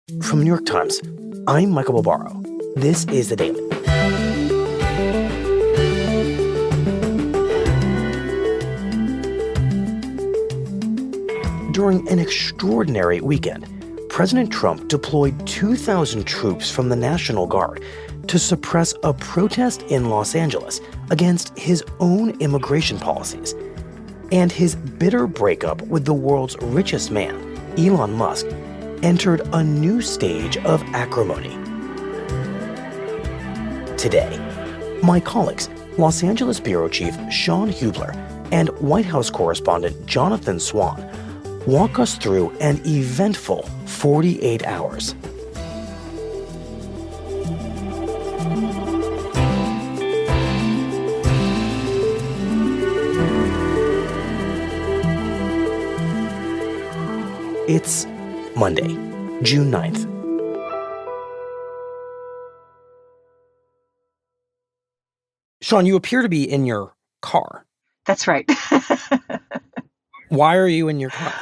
From New York Times, I'm Michael Barbaro. This is The Daily. During an extraordinary weekend, President Trump deployed 2,000 troops from the National Guard to suppress a protest in Los Angeles against his own immigration policies. And his bitter breakup with the world's richest man, Elon Musk, entered a new stage of acrimony. Today, my colleagues, Los Angeles Bureau Chief Shawn Hubler and White House correspondent Jonathan Swan, walk us through an eventful 48 hours. It's Monday, June 9th. Shawn, you appear to be in your car. That's right. Why are you in your car?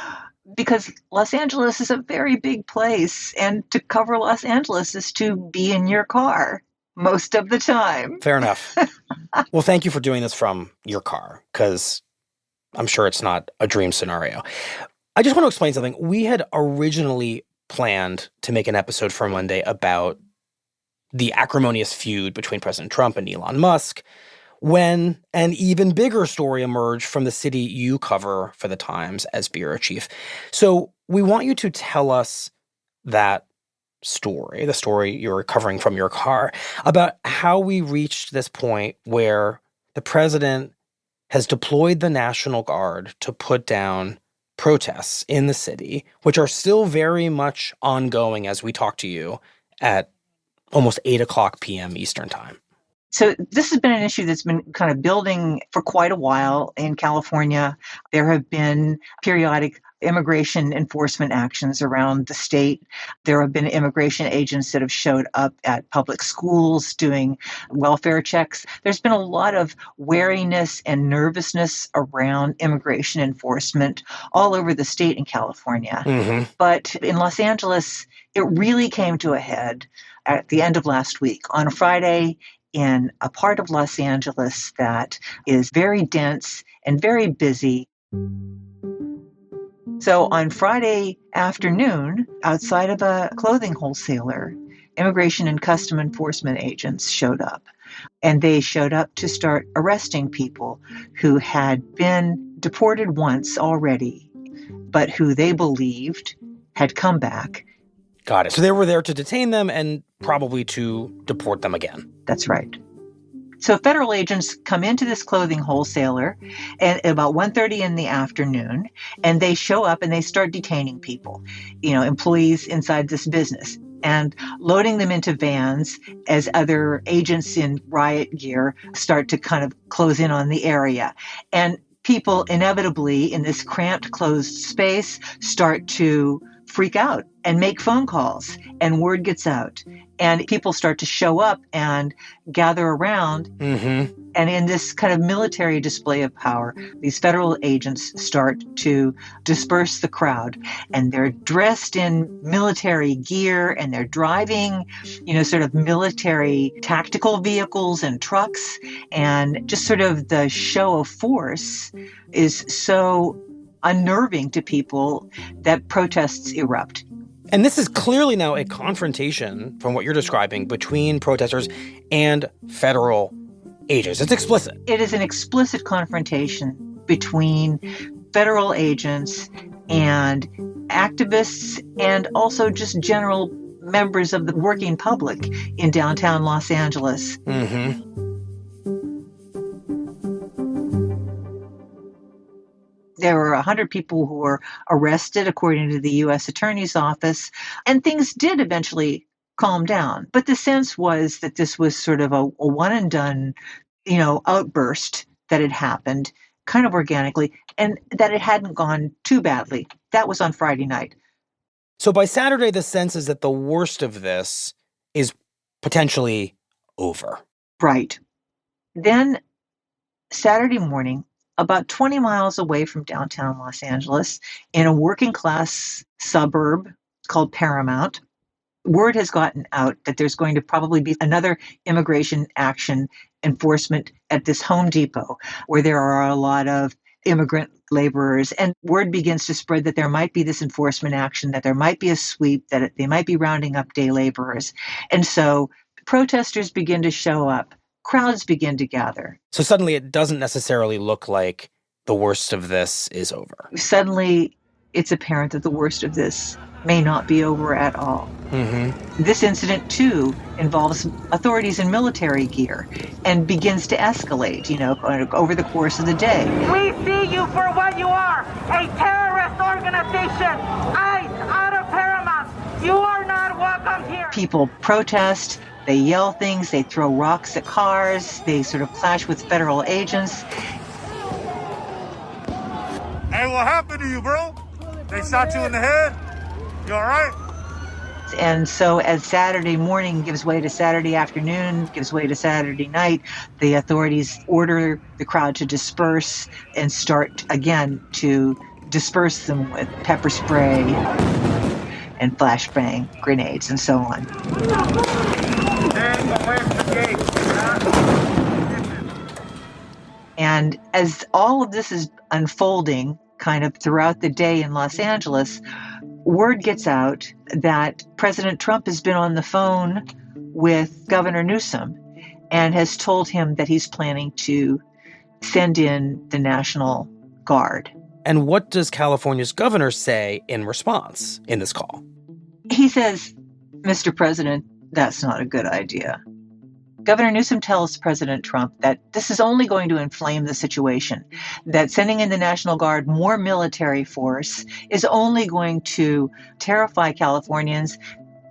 Because Los Angeles is a very big place, and to cover Los Angeles is to be in your car most of the time. Fair enough. Well, thank you for doing this from your car, because I'm sure it's not a dream scenario. I just want to explain something. We had originally planned to make an episode for Monday about the acrimonious feud between President Trump and Elon Musk when an even bigger story emerged from the city you cover for the Times as bureau chief. So we want you to tell us that story, the story you're covering from your car, about how we reached this point where the president has deployed the National Guard to put down protests in the city, which are still very much ongoing as we talk to you at almost 8:00 p.m. Eastern time. So this has been an issue that's been kind of building for quite a while in California. There have been periodic immigration enforcement actions around the state. There have been immigration agents that have showed up at public schools doing welfare checks. There's been a lot of wariness and nervousness around immigration enforcement all over the state in California. Mm-hmm. But in Los Angeles, it really came to a head at the end of last week. On Friday, in a part of Los Angeles that is very dense and very busy. So on Friday afternoon, outside of a clothing wholesaler, immigration and custom enforcement agents showed up. And they showed up to start arresting people who had been deported once already, but who they believed had come back. Got it. So they were there to detain them and probably to deport them again. That's right. So federal agents come into this clothing wholesaler at about 1:30 in the afternoon, and they show up and they start detaining people, employees inside this business, and loading them into vans as other agents in riot gear start to kind of close in on the area. And people inevitably in this cramped, closed space start to freak out and make phone calls, and word gets out. And people start to show up and gather around. Mm-hmm. And in this kind of military display of power, these federal agents start to disperse the crowd. And they're dressed in military gear, and they're driving, sort of military tactical vehicles and trucks. And just sort of the show of force is so unnerving to people that protests erupt. And this is clearly now a confrontation, from what you're describing, between protesters and federal agents. It's explicit. It is an explicit confrontation between federal agents and activists, and also just general members of the working public in downtown Los Angeles. Mm-hmm. There were 100 people who were arrested, according to the U.S. Attorney's Office, and things did eventually calm down. But the sense was that this was sort of a one-and-done, outburst that had happened kind of organically, and that it hadn't gone too badly. That was on Friday night. So by Saturday, the sense is that the worst of this is potentially over. Right. Then Saturday morning, about 20 miles away from downtown Los Angeles, in a working class suburb called Paramount, word has gotten out that there's going to probably be another immigration action enforcement at this Home Depot where there are a lot of immigrant laborers, and word begins to spread that there might be this enforcement action, that there might be a sweep, that they might be rounding up day laborers. And so protesters begin to show up, crowds begin to gather. So suddenly it doesn't necessarily look like the worst of this is over. Suddenly it's apparent that the worst of this may not be over at all. Mm-hmm. This incident, too, involves authorities in military gear and begins to escalate, over the course of the day. We see you for what you are, a terrorist organization, ICE out of Paramount. You are not welcome here. People protest, they yell things, they throw rocks at cars, they sort of clash with federal agents. Hey, what happened to you, bro? They shot you in the head? You all right? And so as Saturday morning gives way to Saturday afternoon, gives way to Saturday night, the authorities order the crowd to disperse and start again to disperse them with pepper spray and flashbang grenades and so on. And as all of this is unfolding kind of throughout the day in Los Angeles, word gets out that President Trump has been on the phone with Governor Newsom and has told him that he's planning to send in the National Guard. And what does California's governor say in response in this call? He says, Mr. President, that's not a good idea. Governor Newsom tells President Trump that this is only going to inflame the situation, that sending in the National Guard, more military force, is only going to terrify Californians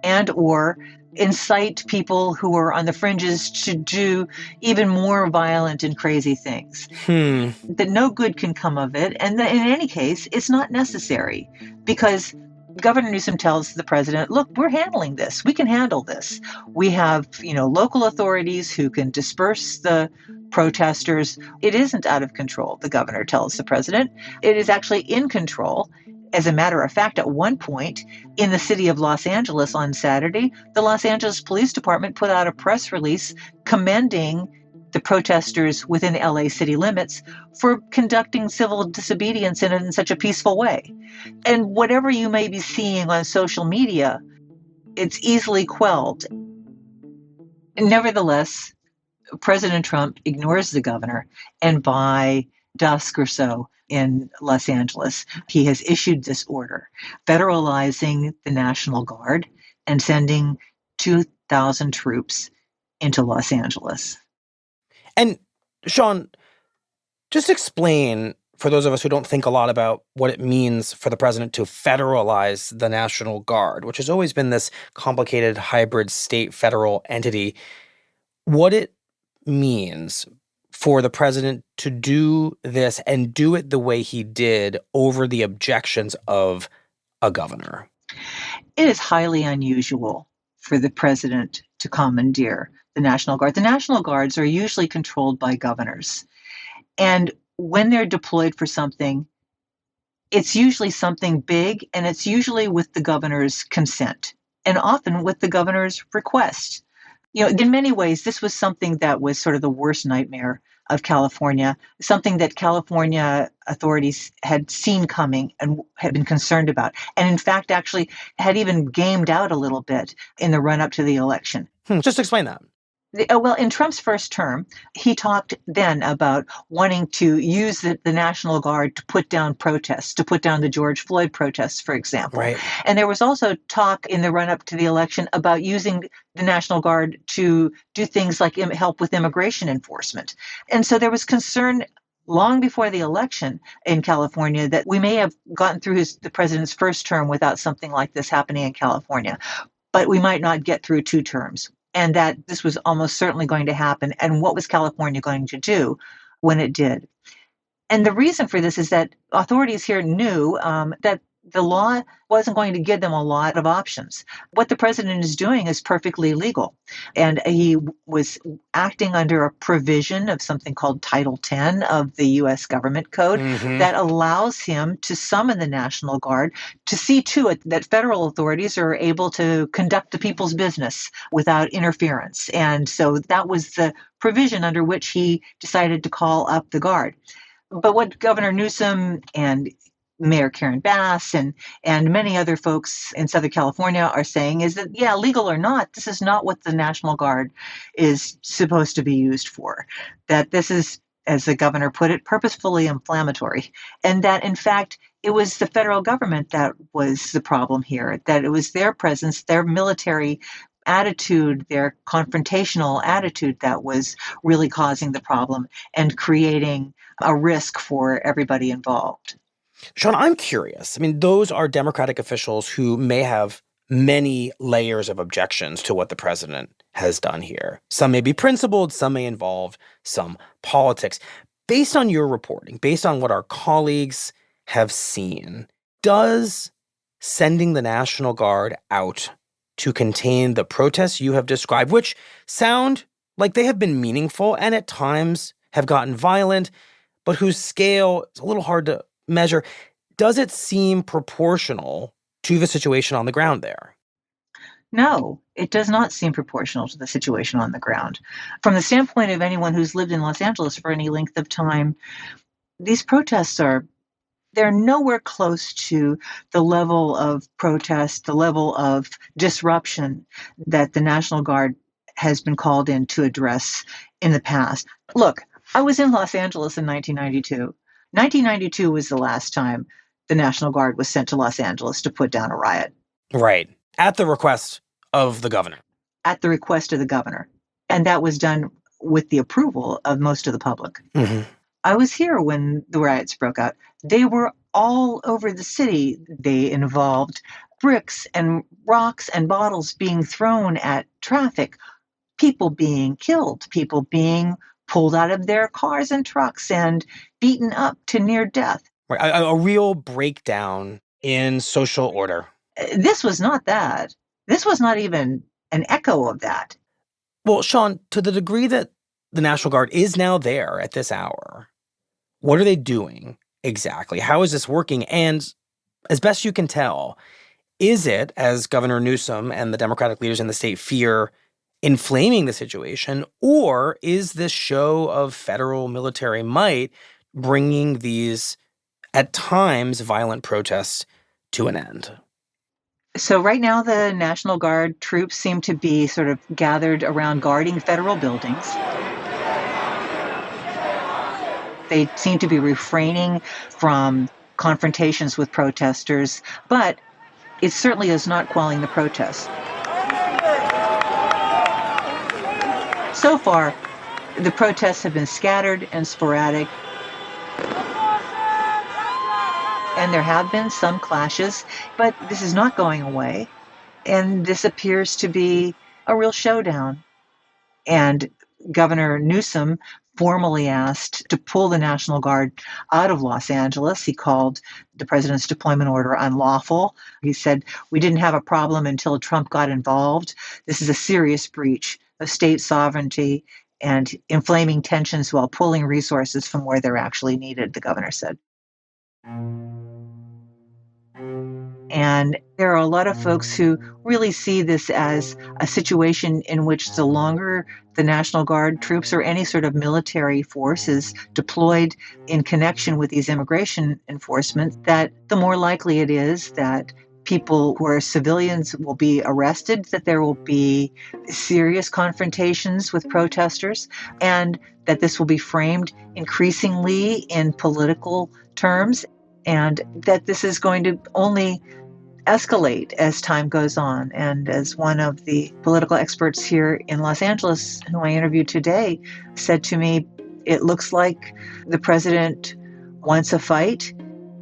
and or incite people who are on the fringes to do even more violent and crazy things. That no good can come of it, and that in any case, it's not necessary because Governor Newsom tells the president, look, we're handling this. We can handle this. We have, local authorities who can disperse the protesters. It isn't out of control, the governor tells the president. It is actually in control. As a matter of fact, at one point in the city of Los Angeles on Saturday, the Los Angeles Police Department put out a press release commending the protesters within LA city limits for conducting civil disobedience in such a peaceful way. And whatever you may be seeing on social media, it's easily quelled. Nevertheless, President Trump ignores the governor, and by dusk or so in Los Angeles, he has issued this order federalizing the National Guard and sending 2,000 troops into Los Angeles. And Shawn, just explain for those of us who don't think a lot about what it means for the president to federalize the National Guard, which has always been this complicated hybrid state-federal entity, what it means for the president to do this and do it the way he did over the objections of a governor. It is highly unusual for the president to commandeer the National Guard. The National Guards are usually controlled by governors. And when they're deployed for something, it's usually something big, and it's usually with the governor's consent, and often with the governor's request. In many ways, this was something that was sort of the worst nightmare of California, something that California authorities had seen coming and had been concerned about, and in fact, actually had even gamed out a little bit in the run-up to the election. Just explain that. Well, in Trump's first term, he talked then about wanting to use the National Guard to put down protests, to put down the George Floyd protests, for example. Right. And there was also talk in the run-up to the election about using the National Guard to do things like help with immigration enforcement. And so there was concern long before the election in California that we may have gotten through the president's first term without something like this happening in California, but we might not get through 2 terms. And that this was almost certainly going to happen. And what was California going to do when it did? And the reason for this is that authorities here knew that the law wasn't going to give them a lot of options. What the president is doing is perfectly legal. And he was acting under a provision of something called Title 10 of the U.S. Government Code that allows him to summon the National Guard to see to it that federal authorities are able to conduct the people's business without interference. And so that was the provision under which he decided to call up the Guard. But what Governor Newsom and Mayor Karen Bass and many other folks in Southern California are saying is that, yeah, legal or not, this is not what the National Guard is supposed to be used for. That this is, as the governor put it, purposefully inflammatory. And that, in fact, it was the federal government that was the problem here, that it was their presence, their military attitude, their confrontational attitude that was really causing the problem and creating a risk for everybody involved. Shawn, I'm curious. I mean, those are Democratic officials who may have many layers of objections to what the president has done here. Some may be principled, some may involve some politics. Based on your reporting, based on what our colleagues have seen, does sending the National Guard out to contain the protests you have described, which sound like they have been meaningful and at times have gotten violent, but whose scale is a little hard to measure, does it seem proportional to the situation on the ground there? No, it does not seem proportional to the situation on the ground. From the standpoint of anyone who's lived in Los Angeles for any length of time, these protests they're nowhere close to the level of protest, the level of disruption that the National Guard has been called in to address in the past. Look, I was in Los Angeles in 1992. 1992 was the last time the National Guard was sent to Los Angeles to put down a riot. Right. At the request of the governor. At the request of the governor. And that was done with the approval of most of the public. Mm-hmm. I was here when the riots broke out. They were all over the city. They involved bricks and rocks and bottles being thrown at traffic, people being killed, people being pulled out of their cars and trucks and beaten up to near death. Right. A real breakdown in social order. This was not that. This was not even an echo of that. Well, Shawn, to the degree that the National Guard is now there at this hour, what are they doing exactly? How is this working? And as best you can tell, is it, as Governor Newsom and the Democratic leaders in the state fear, inflaming the situation, or is this show of federal military might bringing these, at times, violent protests to an end? So right now, the National Guard troops seem to be sort of gathered around guarding federal buildings. They seem to be refraining from confrontations with protesters, but it certainly is not quelling the protests. So far, the protests have been scattered and sporadic, and there have been some clashes, but this is not going away, and this appears to be a real showdown. And Governor Newsom formally asked to pull the National Guard out of Los Angeles. He called the president's deployment order unlawful. He said, "We didn't have a problem until Trump got involved. This is a serious breach of state sovereignty and inflaming tensions while pulling resources from where they're actually needed," the governor said. And there are a lot of folks who really see this as a situation in which the longer the National Guard troops or any sort of military force is deployed in connection with these immigration enforcement, that the more likely it is that people who are civilians will be arrested, that there will be serious confrontations with protesters, and that this will be framed increasingly in political terms, and that this is going to only escalate as time goes on. And as one of the political experts here in Los Angeles, who I interviewed today, said to me, it looks like the president wants a fight,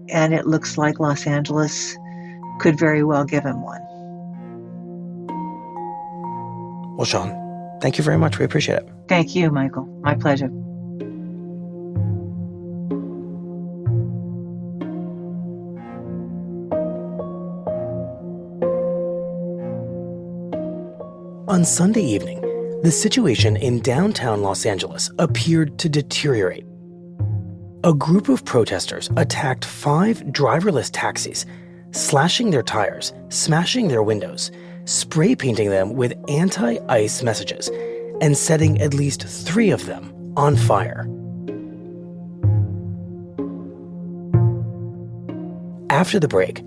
and it looks like Los Angeles could very well give him one. Well, Shawn, thank you very much. We appreciate it. Thank you, Michael. My pleasure. On Sunday evening, the situation in downtown Los Angeles appeared to deteriorate. A group of protesters attacked 5 driverless taxis, slashing their tires, smashing their windows, spray painting them with anti-ICE messages, and setting at least 3 of them on fire. After the break,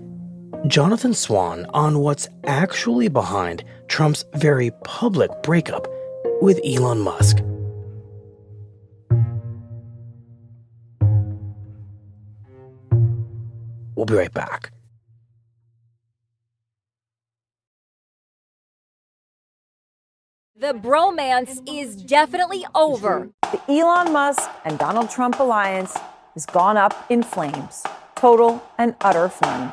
Jonathan Swan on what's actually behind Trump's very public breakup with Elon Musk. We'll be right back. The bromance is definitely over. The Elon Musk and Donald Trump alliance has gone up in flames. Total and utter flames.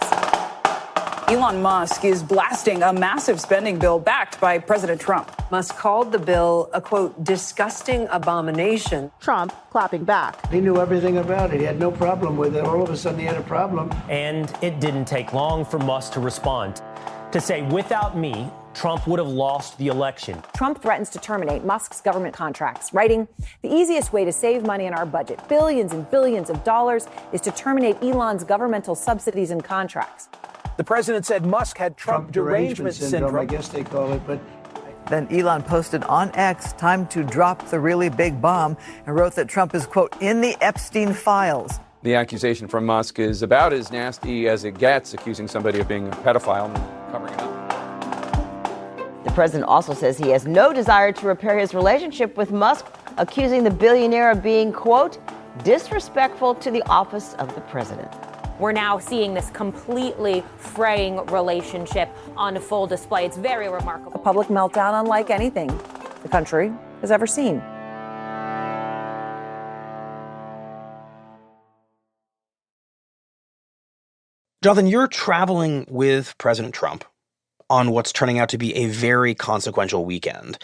Elon Musk is blasting a massive spending bill backed by President Trump. Musk called the bill a, quote, disgusting abomination. Trump clapping back. He knew everything about it. He had no problem with it. All of a sudden, he had a problem. And it didn't take long for Musk to respond, to say, without me, Trump would have lost the election. Trump threatens to terminate Musk's government contracts, writing, "The easiest way to save money in our budget, billions and billions of dollars, is to terminate Elon's governmental subsidies and contracts." The president said Musk had Trump derangement syndrome. I guess they call it, but... Then Elon posted on X, time to drop the really big bomb, and wrote that Trump is, quote, in the Epstein files. The accusation from Musk is about as nasty as it gets, accusing somebody of being a pedophile and covering it up. The president also says he has no desire to repair his relationship with Musk, accusing the billionaire of being, quote, disrespectful to the office of the president. We're now seeing this completely fraying relationship on full display. It's very remarkable. A public meltdown unlike anything the country has ever seen. Jonathan, you're traveling with President Trump on what's turning out to be a very consequential weekend.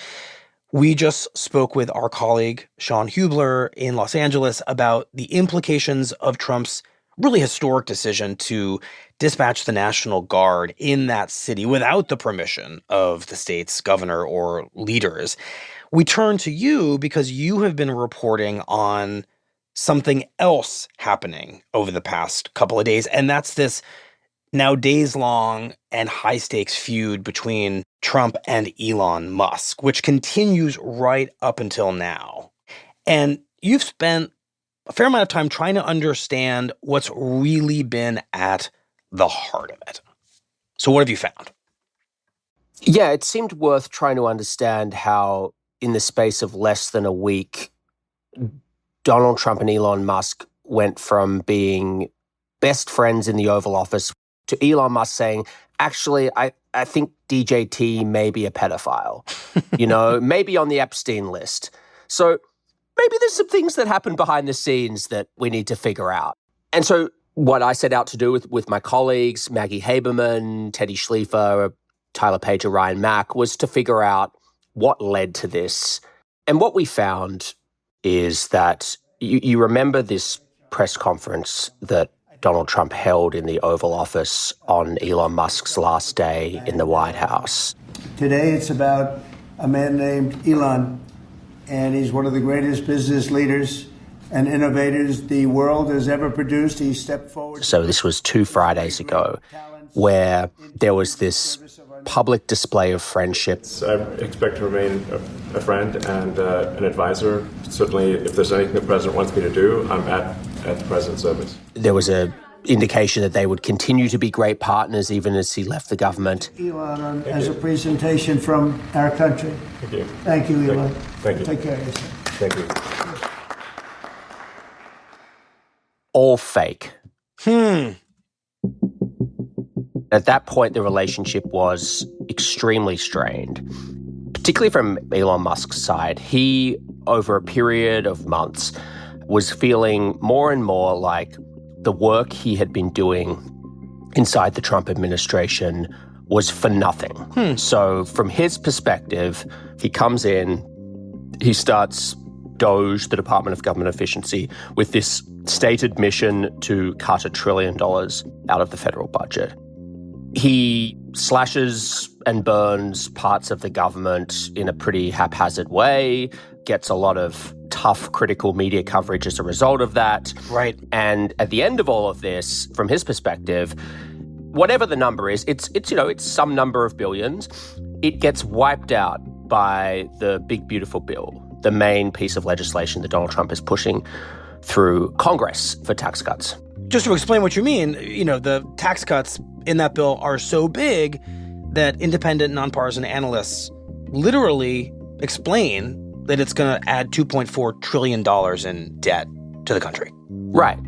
We just spoke with our colleague, Shawn Hubler, in Los Angeles about the implications of Trump's really historic decision to dispatch the National Guard in that city without the permission of the state's governor or leaders. We turn to you because you have been reporting on something else happening over the past couple of days, and that's this now days-long and high-stakes feud between Trump and Elon Musk, which continues right up until now. And you've spent a fair amount of time trying to understand what's really been at the heart of it. So what have you found? Yeah, it seemed worth trying to understand how, in the space of less than a week, Donald Trump and Elon Musk went from being best friends in the Oval Office to Elon Musk saying, actually, I think DJT may be a pedophile, maybe on the Epstein list. So maybe there's some things that happen behind the scenes that we need to figure out. And so what I set out to do with my colleagues, Maggie Haberman, Teddy Schliefer, Tyler Page, and Ryan Mack, was to figure out what led to this. And what we found is that you remember this press conference that Donald Trump held in the Oval Office on Elon Musk's last day in the White House. Today it's about a man named Elon, and he's one of the greatest business leaders and innovators the world has ever produced. He stepped forward. So this was 2 Fridays ago, where there was this public display of friendship. I expect to remain a friend and an advisor. Certainly, if there's anything the president wants me to do, I'm at the president's service. There was an indication that they would continue to be great partners even as he left the government. Elon, as a presentation from our country. Thank you. Thank you, Elon. Thank you. Take care of yourself. Thank you. All fake. At that point, the relationship was extremely strained, particularly from Elon Musk's side. He, over a period of months, was feeling more and more like the work he had been doing inside the Trump administration was for nothing. So from his perspective, he comes in, he starts DOGE, the Department of Government Efficiency, with this stated mission to cut $1 trillion out of the federal budget. He slashes and burns parts of the government in a pretty haphazard way, gets a lot of tough critical media coverage as a result of that. Right. And at the end of all of this, from his perspective, whatever the number is, it's some number of billions. It gets wiped out by the big, beautiful bill, the main piece of legislation that Donald Trump is pushing through Congress for tax cuts. Just to explain what you mean, the tax cuts in that bill are so big that independent, nonpartisan analysts literally explain that it's going to add $2.4 trillion in debt to the country. Right.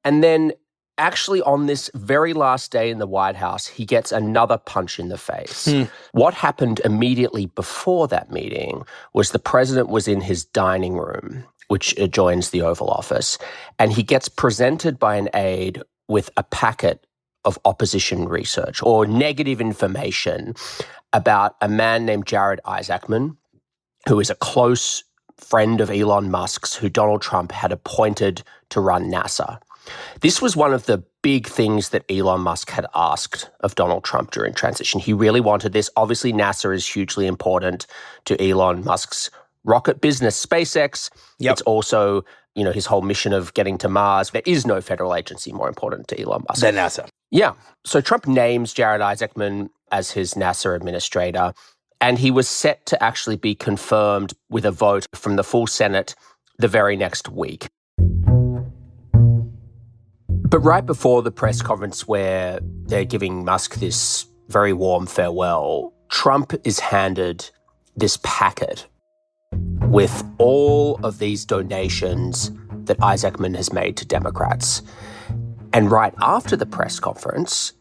And then actually on this very last day in the White House, he gets another punch in the face. What happened immediately before that meeting was the president was in his dining room, which adjoins the Oval Office, and he gets presented by an aide with a packet of opposition research or negative information about a man named Jared Isaacman, who is a close friend of Elon Musk's, who Donald Trump had appointed to run NASA. This was one of the big things that Elon Musk had asked of Donald Trump during transition. He really wanted this. Obviously, NASA is hugely important to Elon Musk's rocket business, SpaceX. Yep. It's also, his whole mission of getting to Mars. There is no federal agency more important to Elon Musk than NASA. Yeah. So Trump names Jared Isaacman as his NASA administrator, and he was set to actually be confirmed with a vote from the full Senate the very next week. But right before the press conference where they're giving Musk this very warm farewell, Trump is handed this packet with all of these donations that Isaacman has made to Democrats. And right after the press conference,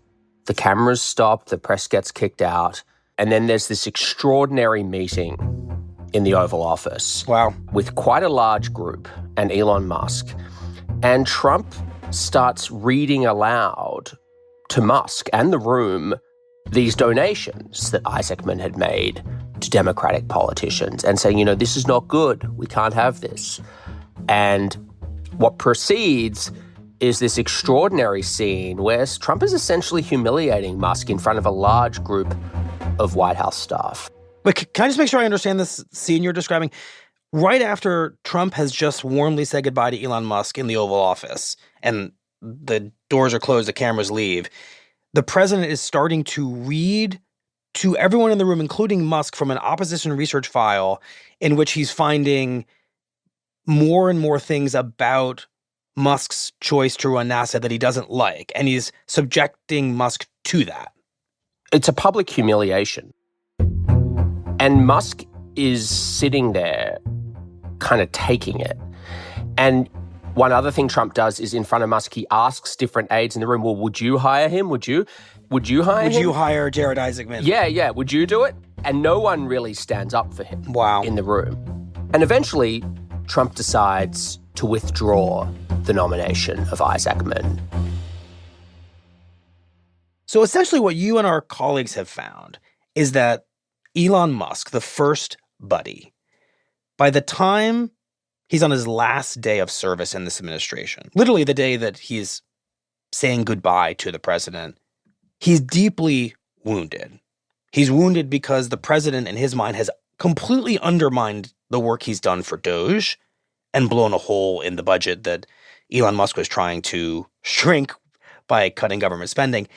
the cameras stop, the press gets kicked out, and then there's this extraordinary meeting in the Oval Office. Wow. With quite a large group and Elon Musk. And Trump starts reading aloud to Musk and the room these donations that Isaacman had made to Democratic politicians and saying, this is not good. We can't have this. And what proceeds is this extraordinary scene where Trump is essentially humiliating Musk in front of a large group of White House staff. But can I just make sure I understand this scene you're describing? Right after Trump has just warmly said goodbye to Elon Musk in the Oval Office and the doors are closed, the cameras leave, the president is starting to read to everyone in the room, including Musk, from an opposition research file in which he's finding more and more things about Musk's choice to run NASA that he doesn't like, and he's subjecting Musk to that. It's a public humiliation. And Musk is sitting there kind of taking it. And one other thing Trump does is in front of Musk, he asks different aides in the room, well, would you hire him? Would you hire him? Would you hire Jared Isaacman? Yeah. Would you do it? And no one really stands up for him. Wow. In the room. And eventually, Trump decides to withdraw the nomination of Isaacman. So essentially what you and our colleagues have found is that Elon Musk, the first buddy, by the time he's on his last day of service in this administration, literally the day that he's saying goodbye to the president, he's deeply wounded. He's wounded because the president, in his mind, has completely undermined the work he's done for Doge and blown a hole in the budget that Elon Musk was trying to shrink by cutting government spending.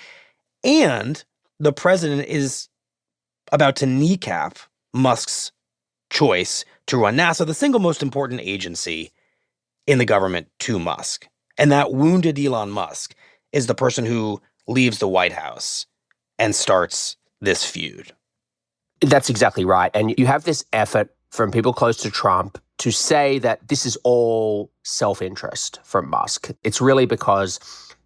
And the president is about to kneecap Musk's choice to run NASA, the single most important agency in the government to Musk. And that wounded Elon Musk is the person who leaves the White House and starts this feud. That's exactly right. And you have this effort from people close to Trump to say that this is all self-interest from Musk. It's really because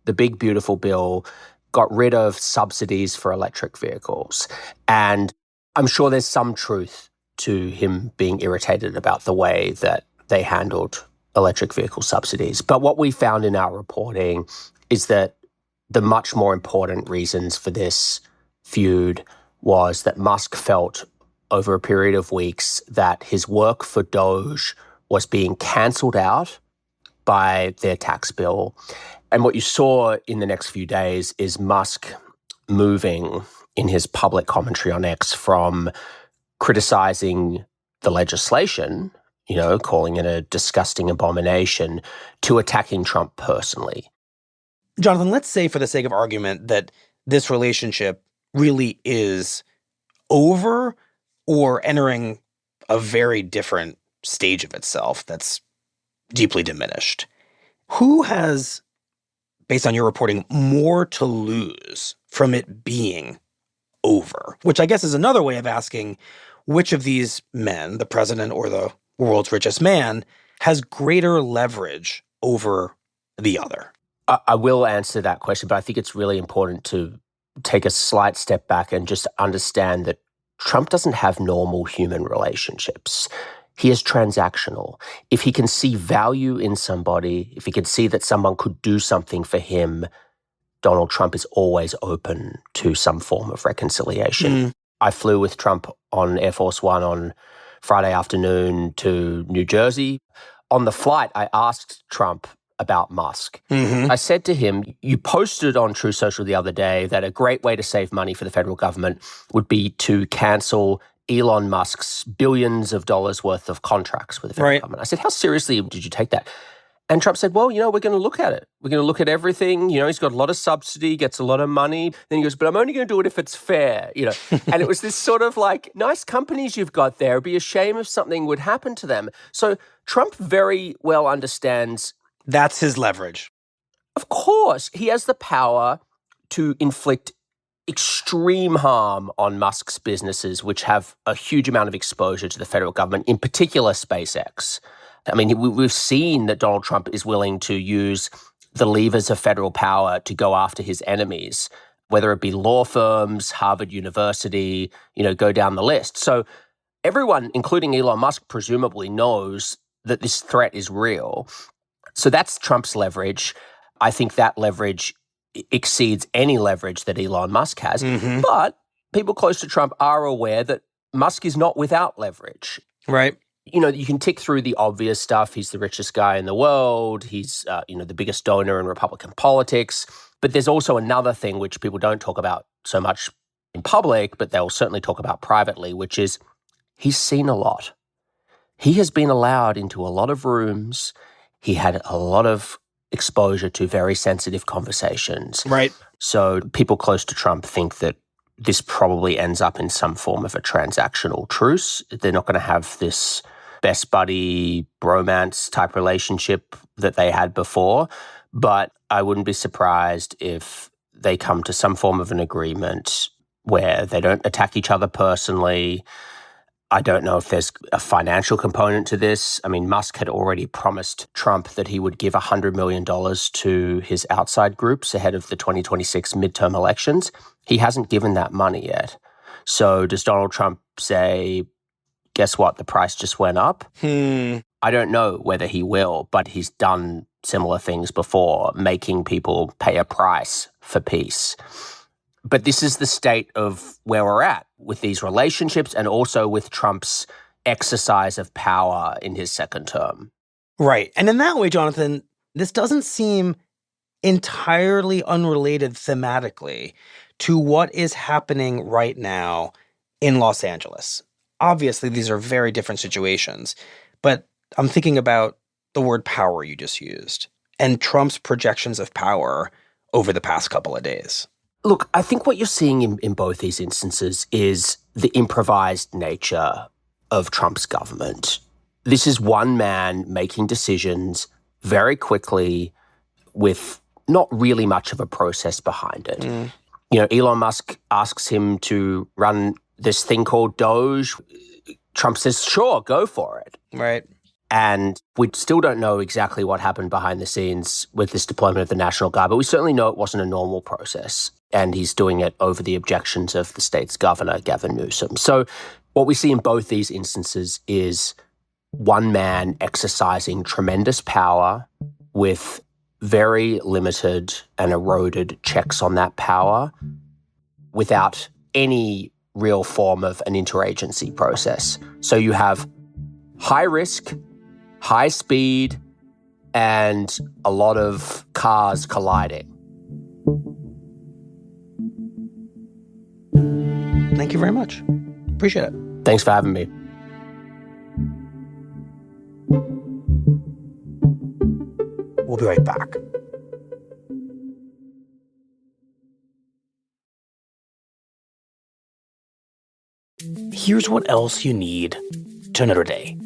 the big, beautiful bill got rid of subsidies for electric vehicles. And I'm sure there's some truth to him being irritated about the way that they handled electric vehicle subsidies. But what we found in our reporting is that the much more important reasons for this feud was that Musk felt over a period of weeks that his work for Doge was being cancelled out by their tax bill. And what you saw in the next few days is Musk moving in his public commentary on X from criticizing the legislation, calling it a disgusting abomination, to attacking Trump personally. Jonathan, let's say for the sake of argument that this relationship really is over or entering a very different stage of itself that's deeply diminished. Who has, based on your reporting, more to lose from it being over? Which I guess is another way of asking which of these men, the president or the world's richest man, has greater leverage over the other. I will answer that question, but I think it's really important to take a slight step back and just understand that Trump doesn't have normal human relationships. He is transactional. If he can see value in somebody, if he can see that someone could do something for him, Donald Trump is always open to some form of reconciliation. I flew with Trump on Air Force One on Friday afternoon to New Jersey. On the flight, I asked Trump about Musk. I said to him, you posted on True Social the other day that a great way to save money for the federal government would be to cancel Elon Musk's billions of dollars worth of contracts with the federal government. I said, how seriously did you take that? And Trump said, well, we're going to look at it. We're going to look at everything. He's got a lot of subsidy, gets a lot of money. Then he goes, but I'm only going to do it if it's fair. And it was this sort of like, nice companies you've got there. It'd be a shame if something would happen to them. So Trump very well understands. That's his leverage. Of course. He has the power to inflict extreme harm on Musk's businesses, which have a huge amount of exposure to the federal government, in particular SpaceX. I mean, we've seen that Donald Trump is willing to use the levers of federal power to go after his enemies, whether it be law firms, Harvard University, go down the list. So everyone, including Elon Musk, presumably knows that this threat is real. So that's Trump's leverage. I think that leverage exceeds any leverage that Elon Musk has. But people close to Trump are aware that Musk is not without leverage. Right. You can tick through the obvious stuff. He's the richest guy in the world. He's, the biggest donor in Republican politics. But there's also another thing which people don't talk about so much in public, but they'll certainly talk about privately, which is he's seen a lot. He has been allowed into a lot of rooms. He had a lot of exposure to very sensitive conversations. Right. So people close to Trump think that this probably ends up in some form of a transactional truce. They're not going to have this best buddy bromance type relationship that they had before. But I wouldn't be surprised if they come to some form of an agreement where they don't attack each other personally. I don't know if there's a financial component to this. I mean, Musk had already promised Trump that he would give $100 million to his outside groups ahead of the 2026 midterm elections. He hasn't given that money yet. So does Donald Trump say, guess what, the price just went up? I don't know whether he will, but he's done similar things before, making people pay a price for peace. But this is the state of where we're at with these relationships and also with Trump's exercise of power in his second term. Right. And in that way, Jonathan, this doesn't seem entirely unrelated thematically to what is happening right now in Los Angeles. Obviously, these are very different situations, but I'm thinking about the word power you just used and Trump's projections of power over the past couple of days. Look, I think what you're seeing in both these instances is the improvised nature of Trump's government. This is one man making decisions very quickly with not really much of a process behind it. Elon Musk asks him to run this thing called Doge. Trump says, sure, go for it. Right. And we still don't know exactly what happened behind the scenes with this deployment of the National Guard, but we certainly know it wasn't a normal process. And he's doing it over the objections of the state's governor, Gavin Newsom. So what we see in both these instances is one man exercising tremendous power with very limited and eroded checks on that power without any real form of an interagency process. So you have high risk, high speed, and a lot of cars colliding. Thank you very much. Appreciate it. Thanks for having me. We'll be right back. Here's what else you need to know today.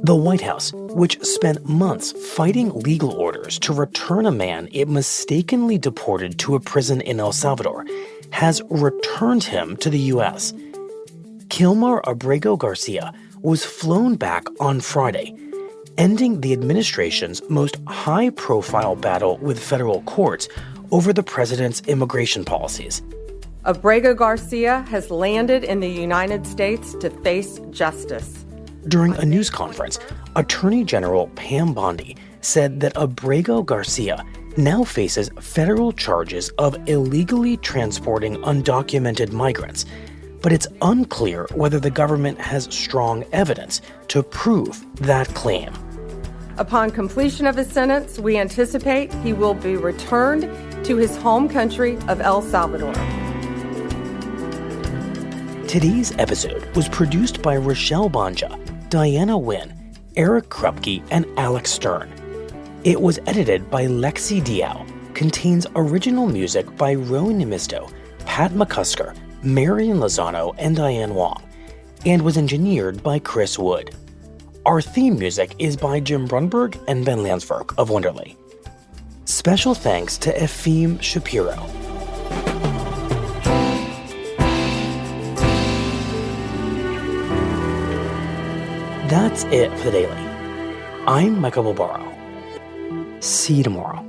The White House, which spent months fighting legal orders to return a man it mistakenly deported to a prison in El Salvador, has returned him to the U.S. Kilmar Garcia was flown back on Friday, ending the administration's most high-profile battle with federal courts over the president's immigration policies. Abrego Garcia has landed in the United States to face justice. During a news conference, Attorney General Pam Bondi said that Abrego Garcia now faces federal charges of illegally transporting undocumented migrants, but it's unclear whether the government has strong evidence to prove that claim. Upon completion of his sentence, we anticipate he will be returned to his home country of El Salvador. Today's episode was produced by Rochelle Banja, Diana Wynn, Eric Krupke, and Alex Stern. It was edited by Lexi Diao, contains original music by Roe Nimisto, Pat McCusker, Marion Lozano, and Diane Wong, and was engineered by Chris Wood. Our theme music is by Jim Brunberg and Ben Landsverk of Wonderly. Special thanks to Efim Shapiro. That's it for the Daily. I'm Michael Barbaro. See you tomorrow.